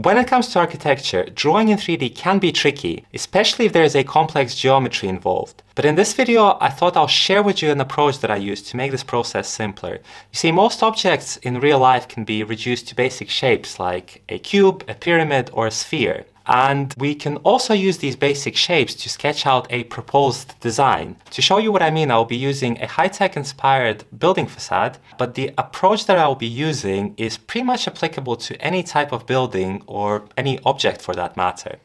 When it comes to architecture, drawing in 3D can be tricky, especially if there is a complex geometry involved. But in this video, I thought I'll share with you an approach that I use to make this process simpler. You see, most objects in real life can be reduced to basic shapes like a cube, a pyramid, or a sphere. And we can also use these basic shapes to sketch out a proposed design. To show you what I mean, I'll be using a high-tech inspired building facade, but the approach that I'll be using is pretty much applicable to any type of building or any object for that matter.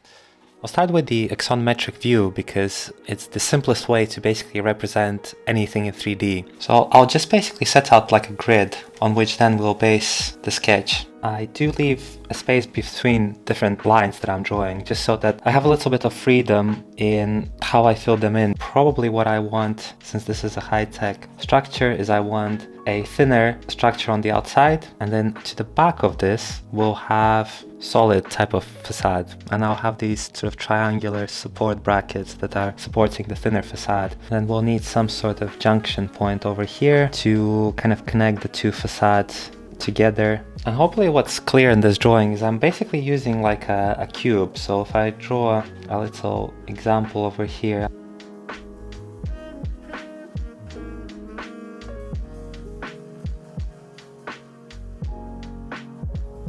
I'll start with the axonometric view because it's the simplest way to basically represent anything in 3D. So I'll just basically set out like a grid on which then we'll base the sketch. I do leave a space between different lines that I'm drawing just so that I have a little bit of freedom in how I fill them in. Probably what I want, since this is a high-tech structure, is I want a thinner structure on the outside, and then to the back of this we'll have solid type of facade, and I'll have these sort of triangular support brackets that are supporting the thinner facade. Then we'll need some sort of junction point over here to kind of connect the two facades together. And hopefully what's clear in this drawing is I'm basically using like a cube. So if I draw a little example over here,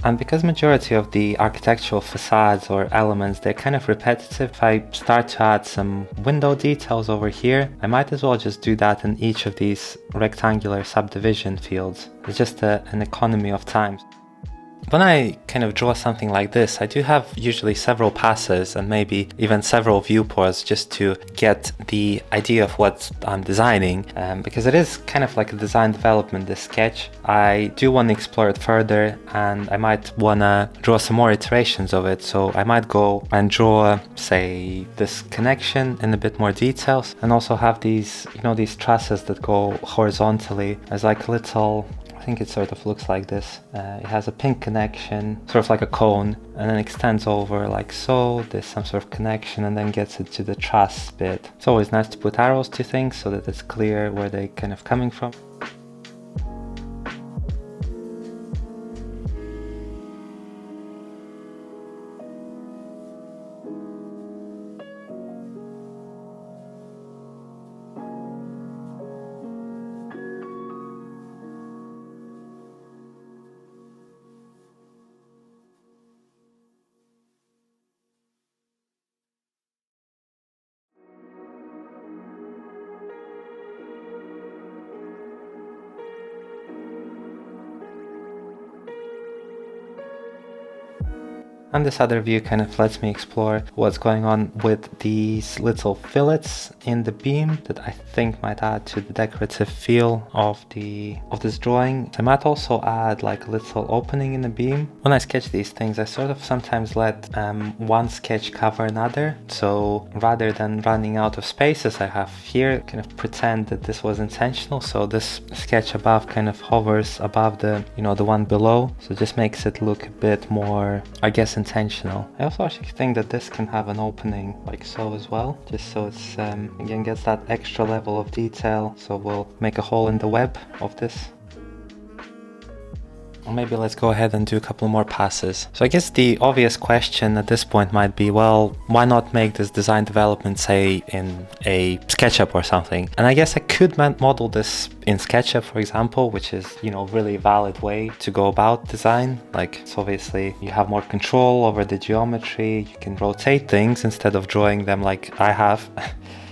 and because majority of the architectural facades or elements, they're kind of repetitive, if I start to add some window details over here, I might as well just do that in each of these rectangular subdivision fields. It's just an economy of time. When I kind of draw something like this, I do have usually several passes and maybe even several viewports just to get the idea of what I'm designing, because it is kind of like a design development, this sketch. I do want to explore it further, and I might want to draw some more iterations of it. So I might go and draw, say, this connection in a bit more details, and also have these, these trusses that go horizontally as like a little, I think it sort of looks like this. It has a pink connection, sort of like a cone, and then extends over like so. There's some sort of connection and then gets it to the truss bit. It's always nice to put arrows to things so that it's clear where they're kind of coming from. And this other view kind of lets me explore what's going on with these little fillets in the beam that I think might add to the decorative feel of this drawing. I might also add like a little opening in the beam. When I sketch these things, I sort of sometimes let one sketch cover another. So rather than running out of spaces I have here, kind of pretend that this was intentional. So this sketch above kind of hovers above the, the one below. So it just makes it look a bit more, I guess, intentional. I also actually think that this can have an opening like so as well, just so it's again gets that extra level of detail. So we'll make a hole in the web of this. Or maybe let's go ahead and do a couple more passes. So I guess the obvious question at this point might be, well, why not make this design development, say, in a SketchUp or something? And I guess I could model this in SketchUp, for example, which is, really valid way to go about design. Like, it's obviously you have more control over the geometry, you can rotate things instead of drawing them like I have.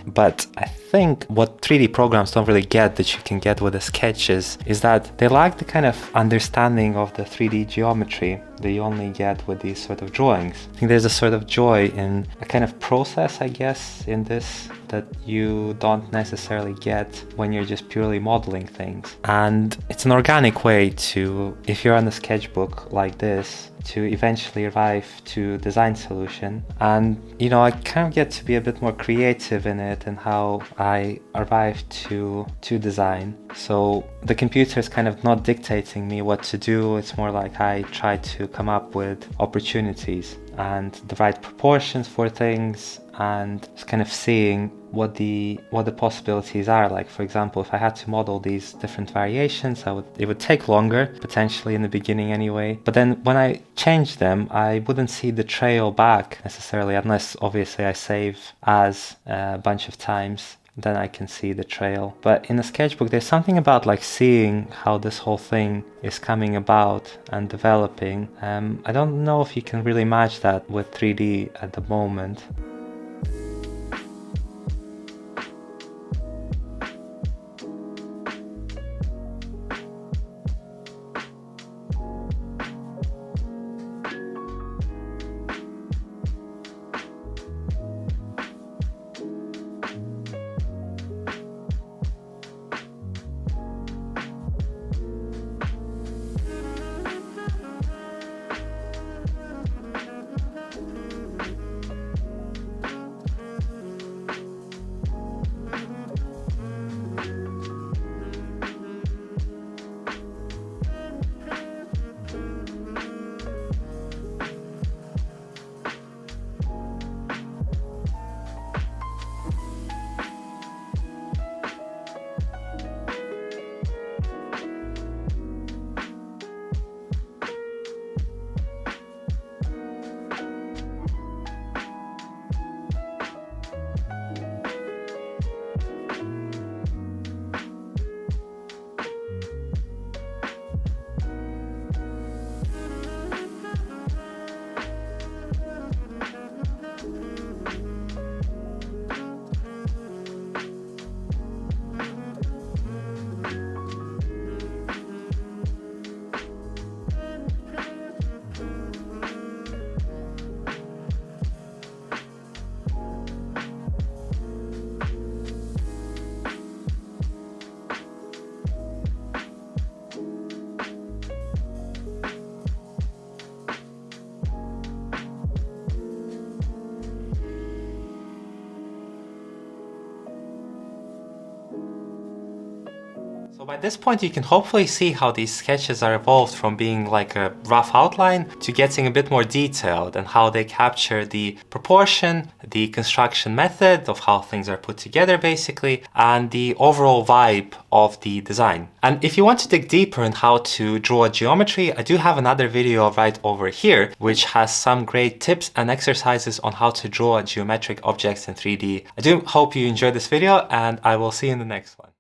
But I think what 3D programs don't really get that you can get with the sketches is that they lack the kind of understanding of the 3D geometry that you only get with these sort of drawings. I think there's a sort of joy in a kind of process, I guess, in this that you don't necessarily get when you're just purely modeling things. And it's an organic way to, if you're on a sketchbook like this, to eventually arrive to design solution. And I kind of get to be a bit more creative in it and how I arrive to design. So the computer is kind of not dictating me what to do. It's more like I try to come up with opportunities and the right proportions for things, and just kind of seeing what the possibilities are. Like, for example, if I had to model these different variations, it would take longer, potentially in the beginning anyway. But then when I change them, I wouldn't see the trail back necessarily, unless obviously I save as a bunch of times. Then I can see the trail. But in a sketchbook, there's something about like seeing how this whole thing is coming about and developing. I don't know if you can really match that with 3D at the moment. So by this point you can hopefully see how these sketches are evolved from being like a rough outline to getting a bit more detailed, and how they capture the proportion, the construction method of how things are put together basically, and the overall vibe of the design. And if you want to dig deeper in how to draw geometry, I do have another video right over here which has some great tips and exercises on how to draw geometric objects in 3D. I do hope you enjoyed this video, and I will see you in the next one.